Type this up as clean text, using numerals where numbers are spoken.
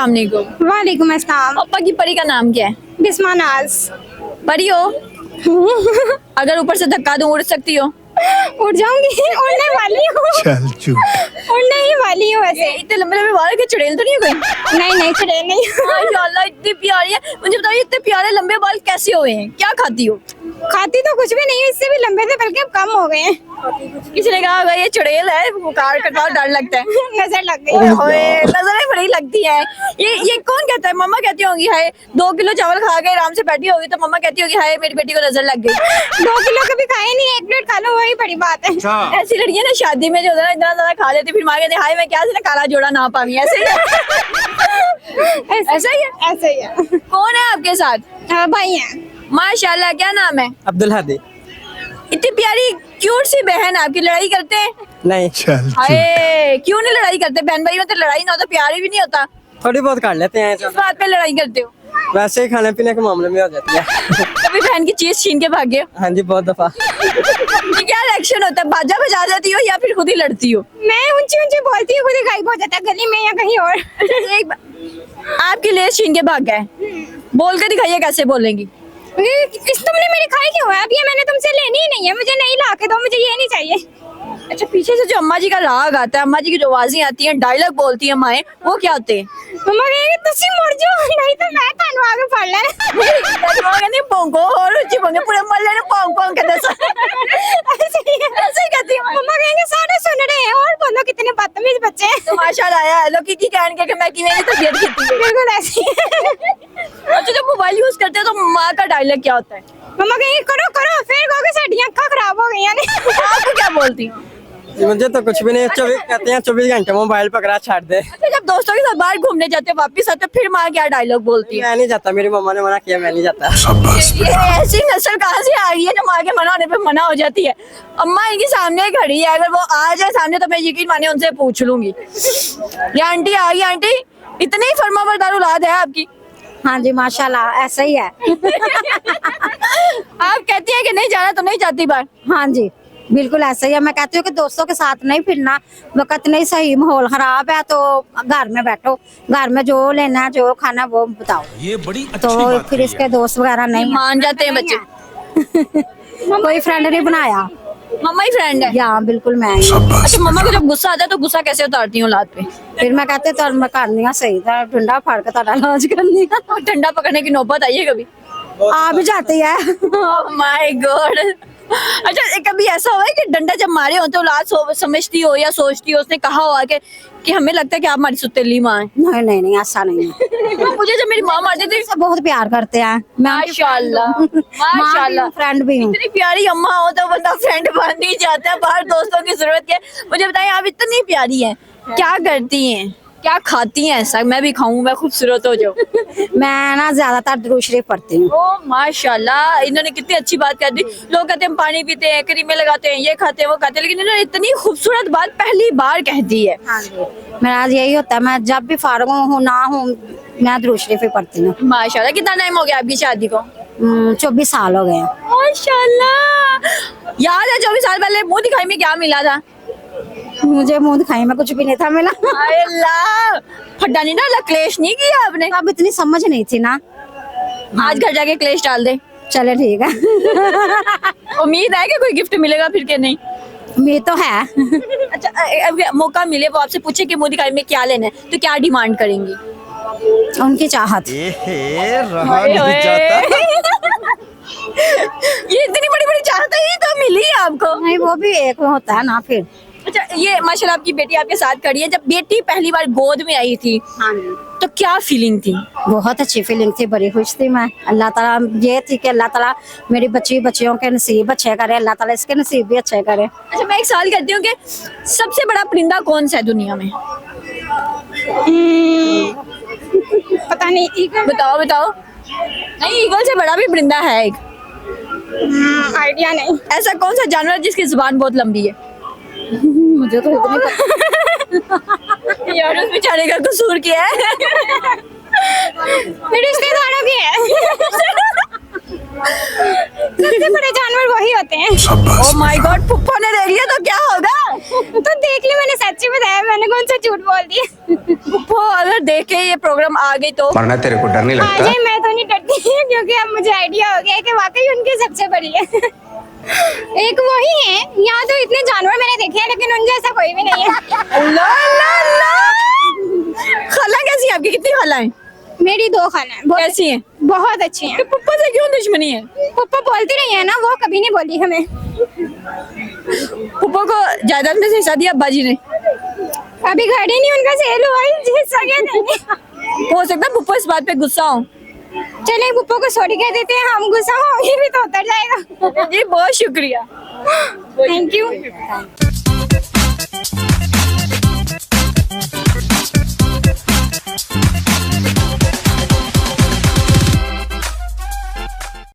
अस्सलाम वालेकुम। वालेकुम अस्सलाम। पापा की परी का नाम क्या है? बिस्मा नाज। परी हो? अगर ऊपर से धक्का दूं उड़ सकती हो? उड़ जाऊंगी, उड़ने वाली हूँ। चल झूठ। उड़ने ही वाली हूँ वैसे। इतने लंबे लंबे बाल के चुड़ैल तो नहीं है कोई? नहीं नहीं चुड़ैल नहीं। माशाल्लाह इतनी प्यारी है। मुझे बताइए इतने प्यारे लंबे बाल कैसे हुए हैं? क्या खाती हो? खाती तो कुछ भी नहीं, इससे भी लंबे थे बल्कि अब कम हो गए हैं। किसी ने कहा अगर ये चुड़ैल है वो काट कटवा डर लगता है। नजर लग ओए गई। होए, नजरें बड़ी लगती है। ये कौन कहता है? मम्मा कहती होंगी हाय 2 किलो चावल खा के आराम से बैठी होगी तो मम्मा कहती होगी हाय मेरी बेटी को नजर लग गई। 2 किलो कभी खाए नहीं, 1 प्लेट खा लो वही बड़ी बात है। ऐसी लड़कियां ना शादी में जो होता है ना इतना ज्यादा खा लेती फिर माँ कहती हाय मैं क्या से ना काला जोड़ा ना पाऊंगी। ऐसे ही ऐसा ही है। ऐसे ही है। कौन है आपके साथ? हाँ, भाई हैं। माशाल्लाह क्या नाम है? अब्दुल हादी। इतनी प्यारी क्यूट सी बहन आपकी। लड़ाई करते हैं? नहीं, चल झूठ। हाय क्यों नहीं लड़ाई करते? बहन भाई में तो लड़ाई ना हो तो प्यार भी नहीं होता। थोड़ी बहुत कर लेते हैं किस बात पे लड़ाई करते हो? वैसे ही खाने पीने के मामले में हो जाती है। कभी बहन की चीज छीन के भागे हो? हाँ जी, बहुत दफा। ये क्या रिएक्शन होता है? बाजा बजा देती हो या फिर खुद ही लड़ती हो? मैं ऊंची ऊंची बोलती हूँ, खुद ही गायब हो जाता है गली में या कहीं और। एक आपकी लेस छीन के भाग गए, बोल के दिखाइए कैसे बोलेंगी। तुमने मेरी खाई क्यों है? अब ये मैंने तुमसे लेनी ही नहीं है, मुझे नहीं ला के दो, मुझे ये नहीं चाहिए। अच्छा पीछे से जो अम्मा जी का राग आता है, अम्मा जी की जो आवाजें आती हैं, डायलॉग बोलती है माए, वो क्या होते हैं? मम्मा कहेंगे तुसी मुड़ जाओ, नहीं तो मैं थानू आगे फड़ लेना। कहती पोंको और ऊंची पोंगे पूरे मोहल्ले ने पोंग पोंग के दस ऐसे ही कहती है। मम्मा कहेंगे सारे सुन रहे हैं और बोलो कितने बदतमीज बच्चे हैं। तो माशाल्लाह आया लोग की कहने के मैं की मेरी तबीयत की थी। बिल्कुल ऐसी है। अच्छा जब मोबाइल यूज करते हैं तो माँ का डायलॉग क्या होता है? मम्मा कहेंगे करो करो, फिर कहोगे साड़ी अक्खा खराब हो गई ने। आपको क्या बोलती हूँ? मुझे तो कुछ भी नहीं, 24 कहते हैं 24 घंटे मोबाइल पकड़ा छाड़ दे। अच्छा जब दोस्तों के साथ बाहर घूमने जाते हैं वापिस आते हैं, फिर माँ क्या डायलॉग बोलती है? मैं नहीं जाता, मेरी मम्मा ने मना किया, मैं नहीं जाता। शाबाश ये ऐसी नस्ल कहाँ से आ गई है जो माँ के मना होने पे मना हो जाती है? अम्मा इनके सामने खड़ी है, अगर वो आ जाए सामने तो मैं यकीन माने उनसे पूछ लूंगी। ये आंटी आ गई, आंटी इतनी फर्माबरदार औलाद है आपकी। हाँ जी माशाल्लाह ऐसा ही है। आप कहती है कि नहीं जाना तो नहीं जाती बाहर? हाँ जी बिल्कुल ऐसा ही है। मैं कहती हूँ कि दोस्तों के साथ नहीं फिरना, वक्त नहीं सही, माहौल खराब है तो घर में बैठो, घर में जो लेना है जो खाना वो बताओ। ये बड़ी अच्छी तो बात फिर इसके दोस्त वगैरह नहीं मान जाते हैं बच्चे। कोई फ्रेंड नहीं बनाया। मम्मा ही फ्रेंड है? यहाँ बिल्कुल मैं ही। शाबाश। अच्छा मम्मा को जब गुस्सा आता है तो गुस्सा कैसे उतारती हूँ औलाद पे? फिर मैं कहते तो मैं करनी है सही था, डंडा फाड़ के तारा इलाज करनी है। डंडा पकड़ने की नौबत आई है कभी? आ भी जाती है। My God. अच्छा कभी ऐसा हुआ है कि डंडा जब मारे हो तो औलाद समझती हो या सोचती हो, उसने कहा हुआ कि हमें लगता है कि आप हमारी सुतेली माँ हैं? नहीं नहीं नहीं ऐसा नहीं है। मुझे जब मेरी माँ मारती थी सब बहुत प्यार करते हैं। माशाल्लाह माशाल्लाह फ्रेंड भी हूँ। इतनी प्यारी अम्मा हो तो बंदा फ्रेंड बन ही जाता है, बाहर दोस्तों की जरूरत क्या है? मुझे बताइए आप इतनी प्यारी हैं, क्या करती हैं, क्या खाती हैं ऐसा मैं भी खाऊं, मैं खूबसूरत हो जाऊं? मैं ना ज्यादातर दुरूद शरीफ पढ़ती हूँ। ओ माशाल्लाह, इन्होंने कितनी अच्छी बात कर दी। लोग कहते हैं पानी पीते हैं, क्रीमें लगाते हैं, ये खाते हैं वो खाते हैं, लेकिन इन्होंने इतनी खूबसूरत बात पहली बार कह दी है। हाँ जी मेरा यही होता है, मैं जब भी फारग हूँ ना हूँ मैं दुरूद शरीफ ही पढ़ती हूँ। माशाल्लाह। कितना टाइम हो गया आपकी शादी को? 24 साल हो गए हैं। माशाल्लाह। याद है 24 साल पहले मुंह दिखाई में क्या मिला था? मुझे मुंह दिखाई में कुछ भी नहीं था मिला। हाय अल्लाह, फड्डा नहीं डाला, क्लेश नहीं किया आपने? अब इतनी समझ नहीं थी ना। आज घर जाके क्लेश डाल दे। चले ठीक है। उम्मीद है कि कोई गिफ्ट मिलेगा फिर के नहीं? ये तो है। अच्छा अब मौका मिले वो आपसे पूछे कि मोदी कार्ड में क्या लेना है तो क्या डिमांड करेंगी? उनकी चाहत। रहा नहीं जाता। ये इतनी बड़ी बड़ी चाहत है, ये तो मिली है आपको? नहीं वो भी एक होता है ना फिर। अच्छा ये माशाल्लाह आपकी बेटी आपके साथ खड़ी है, जब बेटी पहली बार गोद में आई थी हाँ जी तो क्या फीलिंग थी? बहुत अच्छी फीलिंग थी, बड़ी खुश थी मैं। अल्लाह ताला ये थी कि अल्लाह ताला मेरी बच्चियों के नसीब अच्छे करे, अल्लाह ताला इसके नसीब भी अच्छे करे। अच्छा मैं एक सवाल करती हूँ कि सबसे बड़ा परिंदा कौन सा है दुनिया में? पता नहीं ईगल। बताओ बताओ। नहीं ईगल से बड़ा भी परिंदा है एक। आइडिया नहीं। ऐसा कौन सा जानवर है जिसकी जुबान बहुत लंबी है? मुझे तो इतनी पता। यार उस बेचारे का कसूर क्या है? मेरे रिश्तेदारों की है। सबसे बड़े जानवर वही होते हैं। ओ माय गॉड, पुप्पो ने देख लिया तो क्या होगा? तो देख ली, मैंने सच्ची बताया, मैंने कौन सा झूठ बोल दिया। पुप्पो अगर देखे ये प्रोग्राम आ गई तो वरना तेरे को डर नहीं हाँ लगता? जी, मैं तो नहीं डरती क्योंकि अब मुझे आइडिया हो गया है कि वाकई उनकी सबसे बड़ी है। एक वही है, यहाँ तो इतने जानवर मैंने देखे हैं लेकिन उन जैसा कोई भी नहीं है। अल्लाह अल्लाह अल्लाह। खाला कैसी है आपकी? कितनी खाला है? मेरी 2 खाना है, कैसी है? बहुत अच्छी हैं। पुप्पो से क्यों दुश्मनी है? पप्पा बोलती रही है ना, वो कभी नहीं बोली हमें। पुप्पो को जायदाद में से हिस्सा दिया अब्बा जी ने? अभी घर ही नहीं उनका सेल हुआ है, हिस्सा क्या देंगे। हो सकता है पुप्पो इस बात पे गुस्सा हो। चले पप्पा को सॉरी कह देते हैं, हम गुस्सा होंगे भी तो उतर जाएगा। जी बहुत शुक्रिया। Thank you.